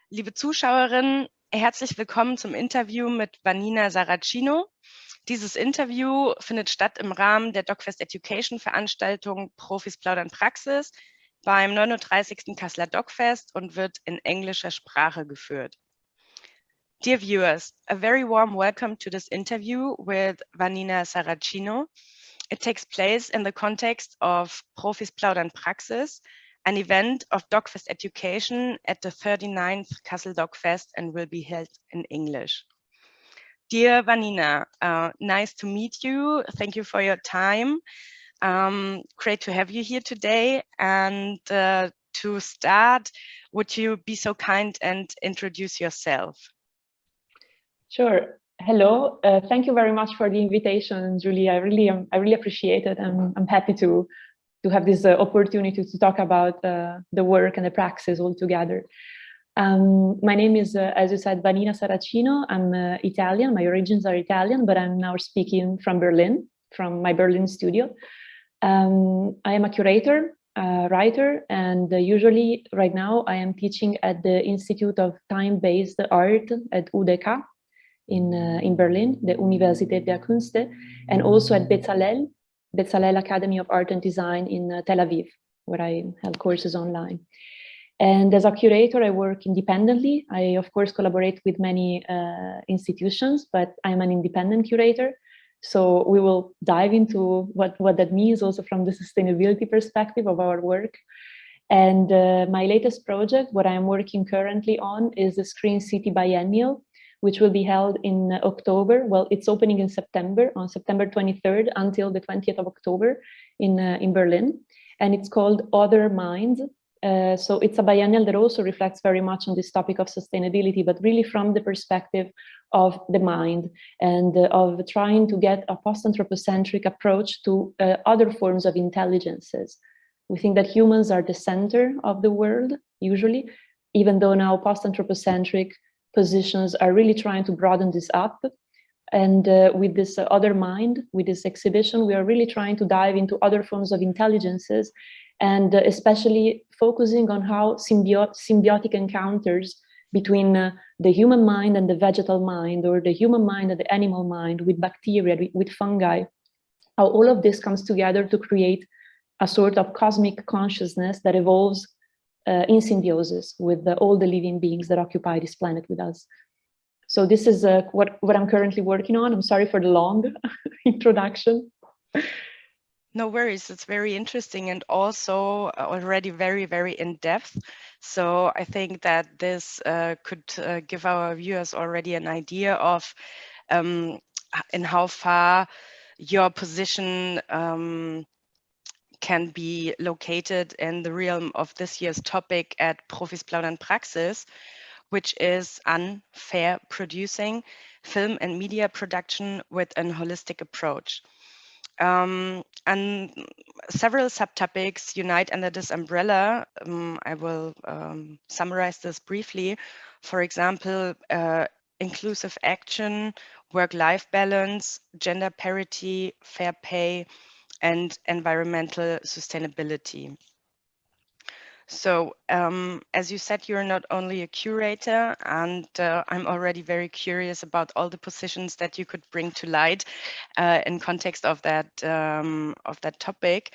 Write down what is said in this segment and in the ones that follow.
Liebe Zuschauerinnen, herzlich willkommen zum Interview mit Vanina Saracino. Dieses Interview findet statt im Rahmen der DokFest Education Veranstaltung Profis Plaudern Praxis beim 39. Kasseler DokFest und wird in englischer Sprache geführt. Dear viewers, a very warm welcome to this interview with Vanina Saracino. It takes place in the context of Profis Plaudern Praxis, an event of DokFest Education at the 39th Kassel DokFest and will be held in English. Dear Vanina, nice to meet you. Thank you for your time. Great to have you here today. And to start, would you be so kind and introduce yourself? Sure. Hello. Thank you very much for the invitation, Julie. I really appreciate it. I'm happy to have this opportunity to talk about the work and the praxis all together. My name is, as you said, Vanina Saracino. I'm Italian. My origins are Italian, but I'm now speaking from Berlin, from my Berlin studio. I am a curator, writer, and usually right now I am teaching at the Institute of Time-Based Art at UDK in Berlin, the Universität der Künste, and also at Bezalel Academy of Art and Design in Tel Aviv, where I have courses online. And as a curator, I work independently. I, of course, collaborate with many institutions, but I'm an independent curator. So we will dive into what that means also from the sustainability perspective of our work. And my latest project, what I'm working currently on, is the Screen City Biennial, which will be held in October. Well, it's opening in September, on September 23rd until the 20th of October in Berlin. And it's called Other Minds. So it's a biennial that also reflects very much on this topic of sustainability, but really from the perspective of the mind and of trying to get a post-anthropocentric approach to other forms of intelligences. We think that humans are the center of the world, usually, even though now post-anthropocentric positions are really trying to broaden this up. And with this other mind, with this exhibition, we are really trying to dive into other forms of intelligences, and especially focusing on how symbiotic encounters between the human mind and the vegetal mind, or the human mind and the animal mind, with bacteria, with fungi, how all of this comes together to create a sort of cosmic consciousness that evolves in symbiosis with all the living beings that occupy this planet with us. So this is what I'm currently working on. I'm sorry for the long introduction. No worries, it's very interesting and also already very, very in-depth. So I think that this could give our viewers already an idea of in how far your position can be located in the realm of this year's topic at Profis Plaudern Praxis, which is unfair producing film and media production with an holistic approach. And several subtopics unite under this umbrella. I will summarize this briefly. For example, inclusive action, work-life balance, gender parity, fair pay, and environmental sustainability. So, as you said, you're not only a curator, and I'm already very curious about all the positions that you could bring to light in context of that topic.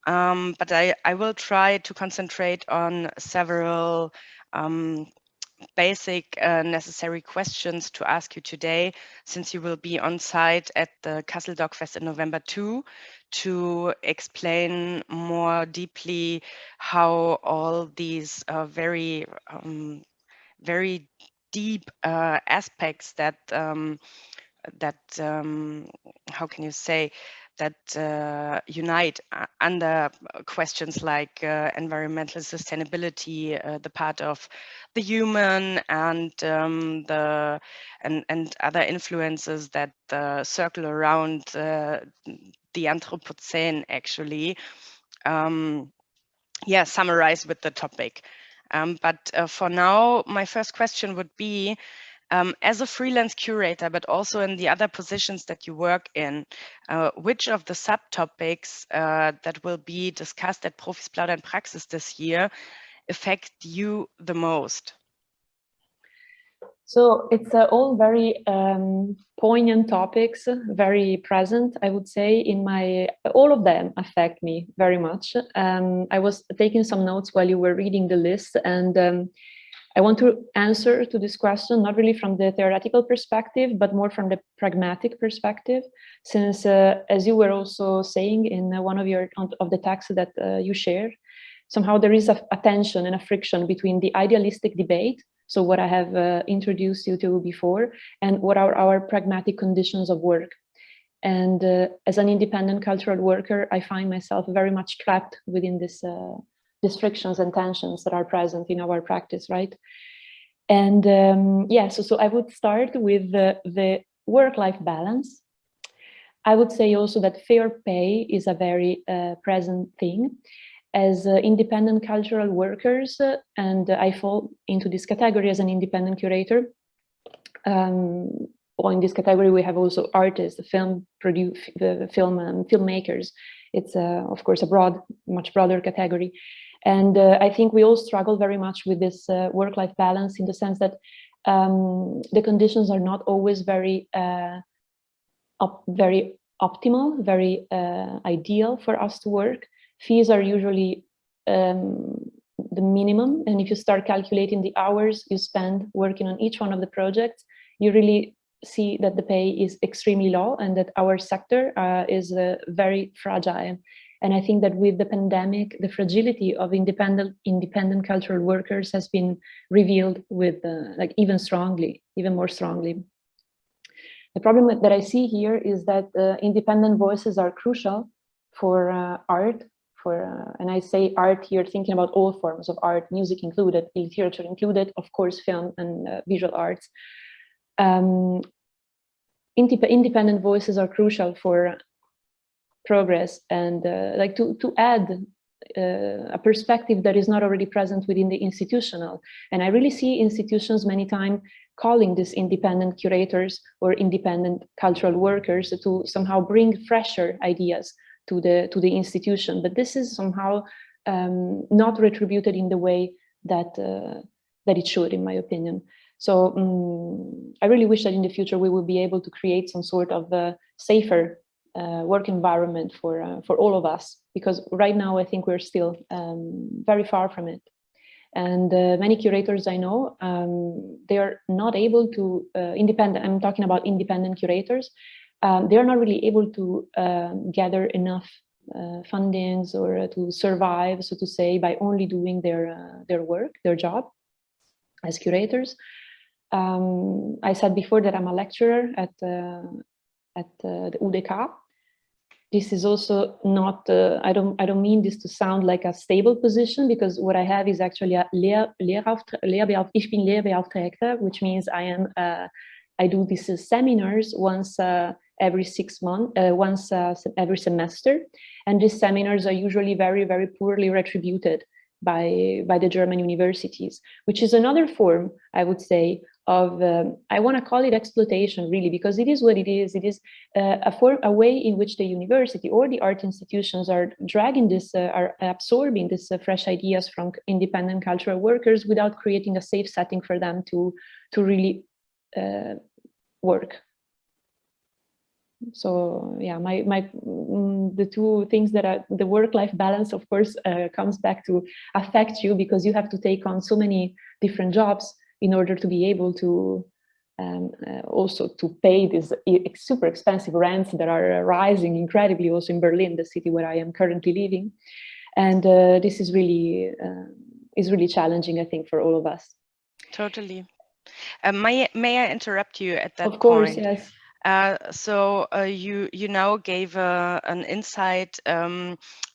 But I will try to concentrate on several basic necessary questions to ask you today, since you will be on site at the Kassel DokFest in November 2 to explain more deeply how all these very deep aspects that how can you say, that unite under questions like environmental sustainability, the part of the human and other influences that circle around the Anthropocene, actually. Yeah, summarize with the topic. But for now, my first question would be, as a freelance curator, but also in the other positions that you work in, which of the subtopics that will be discussed at Profis Plaudern Praxis this year affect you the most? So it's all very poignant topics, very present, I would say. All of them affect me very much. I was taking some notes while you were reading the list, and I want to answer to this question, not really from the theoretical perspective, but more from the pragmatic perspective, since as you were also saying in one of the texts that you shared, somehow there is a tension and a friction between the idealistic debate, so what I have introduced you to before, and what are our pragmatic conditions of work. And as an independent cultural worker, I find myself very much trapped within these frictions and tensions that are present in our practice, right? And so I would start with the work-life balance. I would say also that fair pay is a very present thing. As independent cultural workers, and I fall into this category as an independent curator. Or in this category, we have also artists, filmmakers. It's of course a much broader category. And I think we all struggle very much with this work-life balance, in the sense that the conditions are not always very optimal, very ideal for us to work. Fees are usually the minimum, and if you start calculating the hours you spend working on each one of the projects, you really see that the pay is extremely low, and that our sector is very fragile. And I think that with the pandemic, the fragility of independent cultural workers has been revealed with even more strongly. The problem that I see here is that independent voices are crucial for art. And I say art here, thinking about all forms of art, music included, literature included, of course, film and visual arts. Independent voices are crucial for progress, and to add a perspective that is not already present within the institutional. And I really see institutions many times calling these independent curators or independent cultural workers to somehow bring fresher ideas to the institution, but this is somehow not retributed in the way that it should, in my opinion. So I really wish that in the future we will be able to create some sort of safer work environment for all of us, because right now I think we're still very far from it. And many curators I know, they are not able to I'm talking about independent curators. They are not really able to gather enough fundings or to survive, so to say, by only doing their work, their job as curators. I said before that I'm a lecturer at the UDK. This is also not, I don't mean this to sound like a stable position, because what I have is actually a ich bin Lehrbeauftragte, which means I do these seminars once every 6 months, once every semester. And these seminars are usually very, very poorly retributed by the German universities, which is another form, I would say, of, I want to call it exploitation, really, because it is what it is. It is a way in which the university or the art institutions are dragging this, are absorbing this fresh ideas from independent cultural workers without creating a safe setting for them to really work. So yeah, the two things that are the work-life balance, of course, comes back to affect you, because you have to take on so many different jobs in order to be able to also to pay these super expensive rents that are rising incredibly also in Berlin, the city where I am currently living. And this is really challenging, I think, for all of us. Totally. May I interrupt you at that point? Of course, yes. So you now gave an insight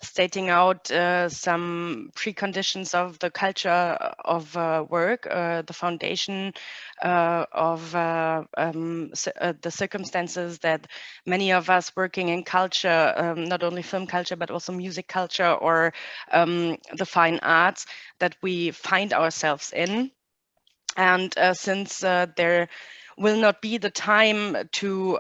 stating out some preconditions of the culture of work, the foundation of the circumstances that many of us working in culture, not only film culture, but also music culture or the fine arts, that we find ourselves in. And since there will not be the time to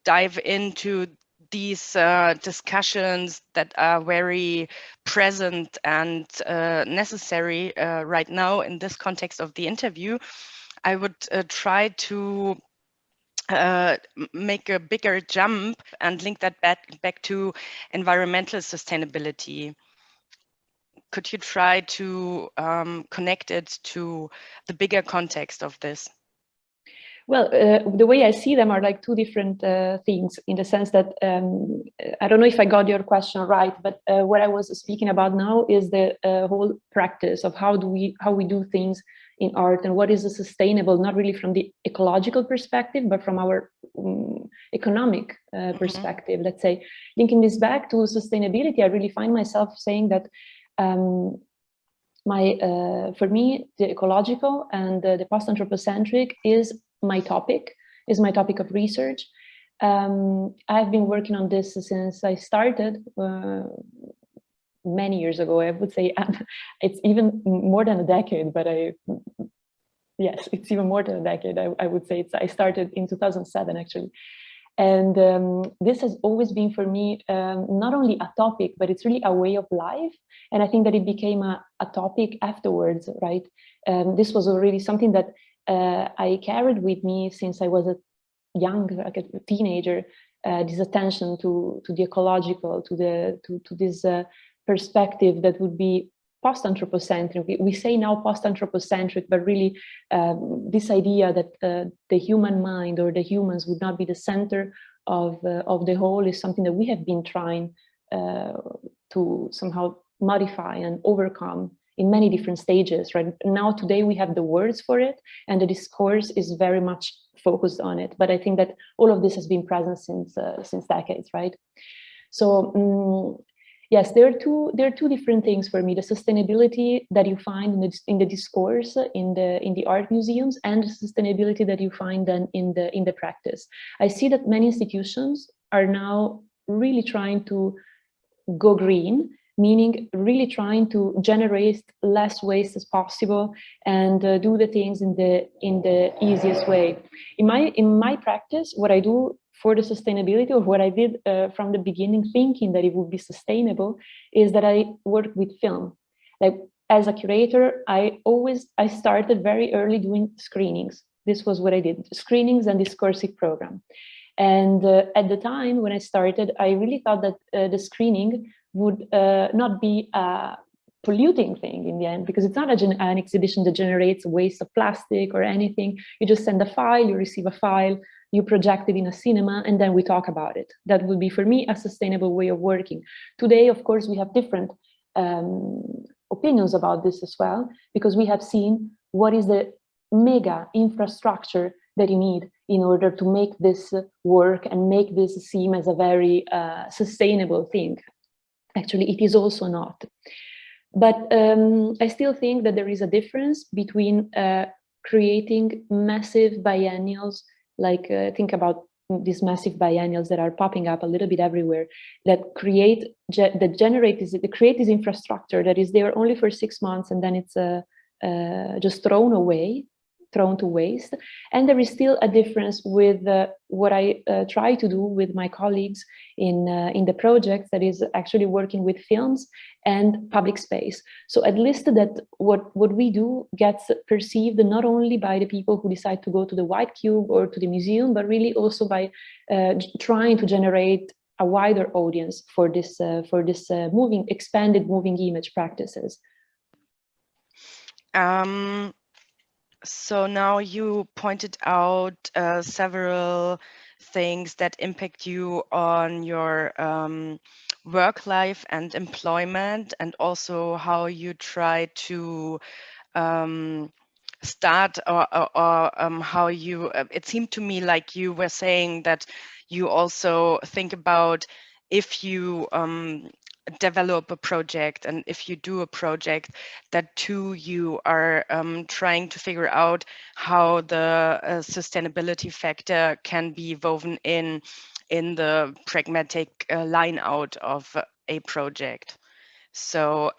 dive into these discussions that are very present and necessary right now in this context of the interview, I would try to make a bigger jump and link that back to environmental sustainability. Could you try to connect it to the bigger context of this? Well, the way I see them are like two different things, in the sense that I don't know if I got your question right, but what I was speaking about now is the whole practice of how we do things in art, and what is a sustainable, not really from the ecological perspective, but from our economic perspective. Let's say, linking this back to sustainability, I really find myself saying that for me, the ecological and the post-anthropocentric is my topic of research. I've been working on this since I started many years ago. I would say it's even more than a decade, but yes, it's even more than a decade. I would say I started in 2007, actually. And this has always been for me not only a topic, but it's really a way of life. And I think that it became a topic afterwards, right? This was already something that I carried with me since I was a like a teenager. This attention to the ecological, to this perspective that would be post-anthropocentric. We say now post-anthropocentric, but really this idea that the human mind or the humans would not be the center of the whole is something that we have been trying to somehow modify and overcome in many different stages. Right now, today we have the words for it, and the discourse is very much focused on it. But I think that all of this has been present since decades, right? So. Yes, there are two different things for me: the sustainability that you find in the discourse in the art museums, and the sustainability that you find then in the practice. I see that many institutions are now really trying to go green, meaning really trying to generate less waste as possible and do the things in the easiest way. In my practice, what I do for the sustainability, or what I did from the beginning, thinking that it would be sustainable, is that I work with film. Like, as a curator, I started very early doing screenings. This was what I did: screenings and discursive program. And at the time when I started, I really thought that the screening would not be a polluting thing in the end, because it's not an exhibition that generates waste of plastic or anything. You just send a file, you receive a file, you project it in a cinema, and then we talk about it. That would be, for me, a sustainable way of working. Today, of course, we have different opinions about this as well, because we have seen what is the mega infrastructure that you need in order to make this work and make this seem as a very sustainable thing. Actually, it is also not. But I still think that there is a difference between creating massive biennials, like think about these massive biennials that are popping up a little bit everywhere, that create this infrastructure that is there only for 6 months, and then it's just thrown to waste. And there is still a difference with what I try to do with my colleagues in the project, that is actually working with films and public space. So at least that what we do gets perceived not only by the people who decide to go to the White Cube or to the museum, but really also by trying to generate a wider audience for this expanded moving image practices. So now you pointed out several things that impact you on your work life and employment, and also how you try to start or how you, it seemed to me like you were saying that you also think about, if you develop a project and if you do a project, that too you are trying to figure out how the sustainability factor can be woven in the line out of a project. So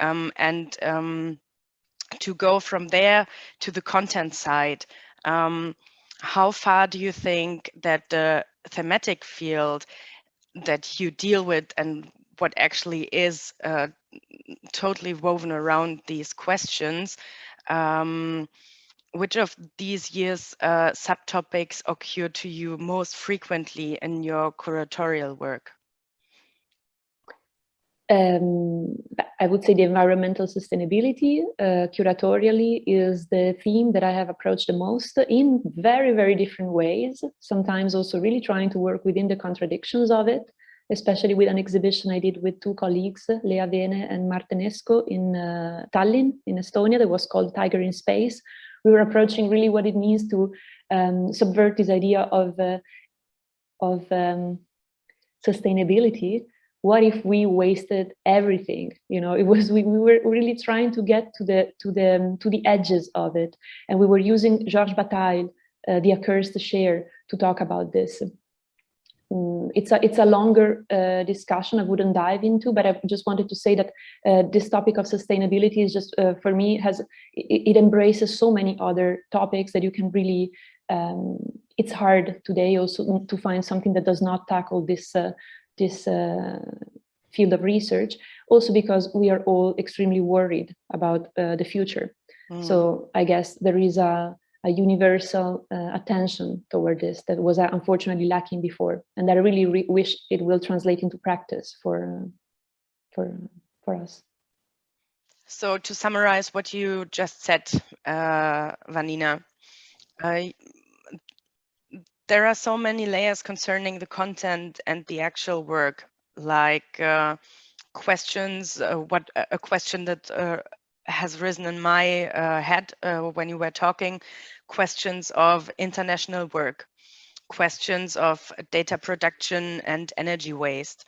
to go from there to the content side, how far do you think that the thematic field that you deal with, and what actually is totally woven around these questions, which of these years subtopics occur to you most frequently in your curatorial work? I would say the environmental sustainability curatorially is the theme that I have approached the most in very, very different ways, sometimes also really trying to work within the contradictions of it, especially with an exhibition I did with two colleagues, Lea Vene and Martinesco in Tallinn, in Estonia, that was called Tiger in Space. We were approaching really what it means to subvert this idea of sustainability. What if we wasted everything? You know, it was we were really trying to get to the edges of it, and we were using Georges Bataille, The Accursed Share, to talk about this. It's a longer discussion I wouldn't dive into, but I just wanted to say that this topic of sustainability is just for me it embraces so many other topics that you can really. It's hard today also to find something that does not tackle this field of research, also because we are all extremely worried about the future. So I guess there is a universal attention toward this that was unfortunately lacking before, and I really wish it will translate into practice for us. So to summarize what you just said, Vanina, there are so many layers concerning the content and the actual work, like questions. A question that has risen in my head when you were talking, questions of international work, questions of data production and energy waste,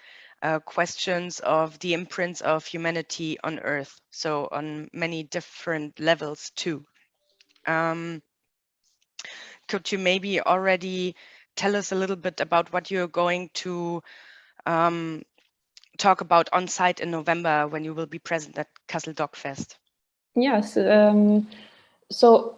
questions of the imprints of humanity on Earth, so on many different levels too. Could you maybe already tell us a little bit about what you're going to talk about on site in November when you will be present at Kassel DokFest? Yes. So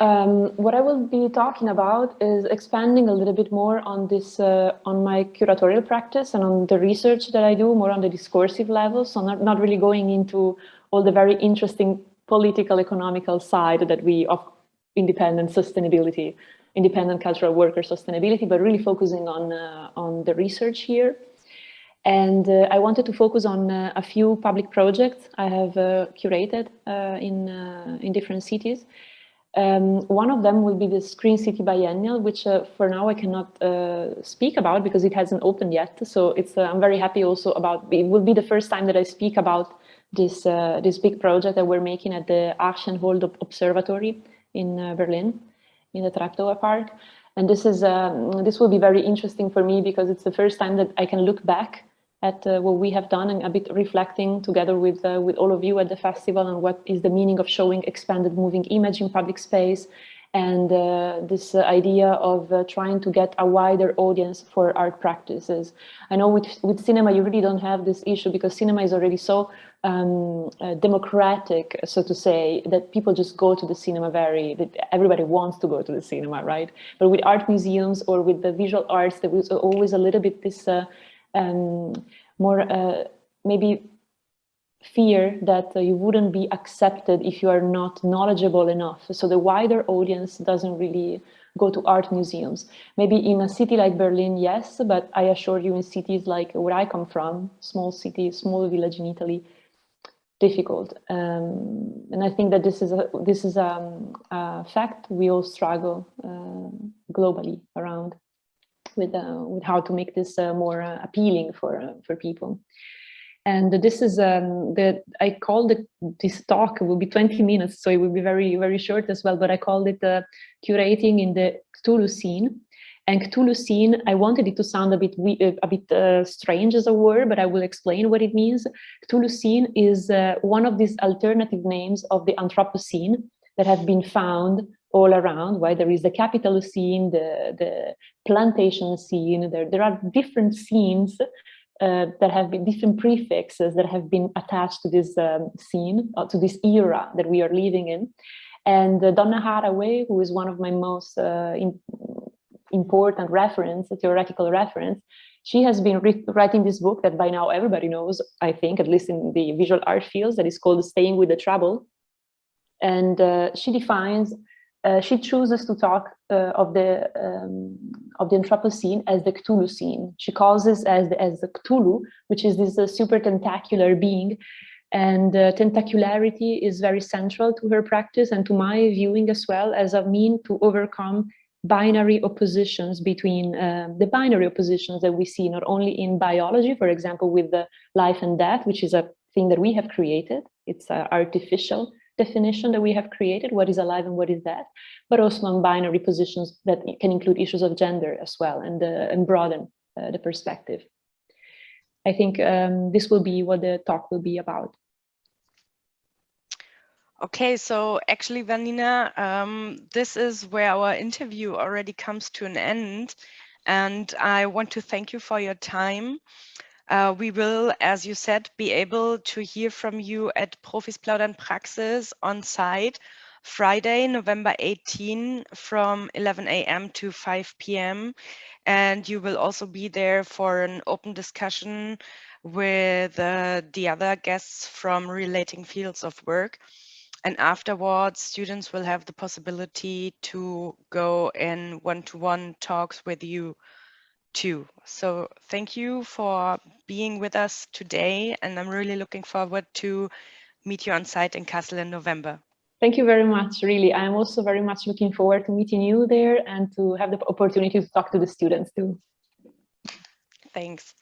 what I will be talking about is expanding a little bit more on this, on my curatorial practice and on the research that I do, more on the discursive level. So not really going into all the very interesting political, economical side that we of independent sustainability, independent cultural worker sustainability, but really focusing on the research here. And I wanted to focus on a few public projects I have curated in different cities. One of them will be the Green City Biennial, which for now I cannot speak about because it hasn't opened yet. So it's I'm very happy also about, it will be the first time that I speak about this big project that we're making at the Archenhold Observatory in Berlin, in the Treptower Park. And this will be very interesting for me because it's the first time that I can look back at what we have done and a bit reflecting together with all of you at the festival on what is the meaning of showing expanded moving image in public space, and this idea of trying to get a wider audience for art practices. I know with cinema you really don't have this issue because cinema is already so democratic, so to say, that people just go to the cinema that everybody wants to go to the cinema, right? But with art museums or with the visual arts, there was always a little bit this more maybe fear that you wouldn't be accepted if you are not knowledgeable enough. So the wider audience doesn't really go to art museums. Maybe in a city like Berlin, yes, but I assure you in cities like where I come from, small city, small village in Italy, difficult. And I think that this is a fact we all struggle globally around with how to make this more appealing for people. And this is I called this talk, it will be 20 minutes, so it will be very, very short as well, but I called it Curating in the Cthulhu Scene. And Cthulhu Scene, I wanted it to sound a bit strange as a word, but I will explain what it means. Cthulhu Scene is one of these alternative names of the Anthropocene that have been found all around, right? There is the capital scene, the plantation scene, there are different scenes that have been different prefixes that have been attached to this scene, to this era that we are living in. And Donna Haraway, who is one of my most important theoretical reference, she has been writing this book that by now everybody knows, I think, at least in the visual art fields, that is called Staying with the Trouble. And she defines she chooses to talk of the Anthropocene as the Cthulhucene. She calls this as the Cthulhu, which is this super tentacular being. And tentacularity is very central to her practice and to my viewing as well, as a mean to overcome binary oppositions between the binary oppositions that we see not only in biology, for example, with the life and death, which is a thing that we have created. It's an artificial definition that we have created, what is alive and what is death, but also on binary positions that can include issues of gender as well, and broaden the perspective. I think this will be what the talk will be about. Okay, so actually, Vanina, this is where our interview already comes to an end, and I want to thank you for your time. We will, as you said, be able to hear from you at Profis Plaudern Praxis on site Friday, November 18 from 11 a.m. to 5 p.m. And you will also be there for an open discussion with the other guests from relating fields of work. And afterwards, students will have the possibility to go in one-to-one talks with you too. So thank you for being with us today, and I'm really looking forward to meet you on site in Kassel in November. Thank you very much, really. I'm also very much looking forward to meeting you there and to have the opportunity to talk to the students too. Thanks.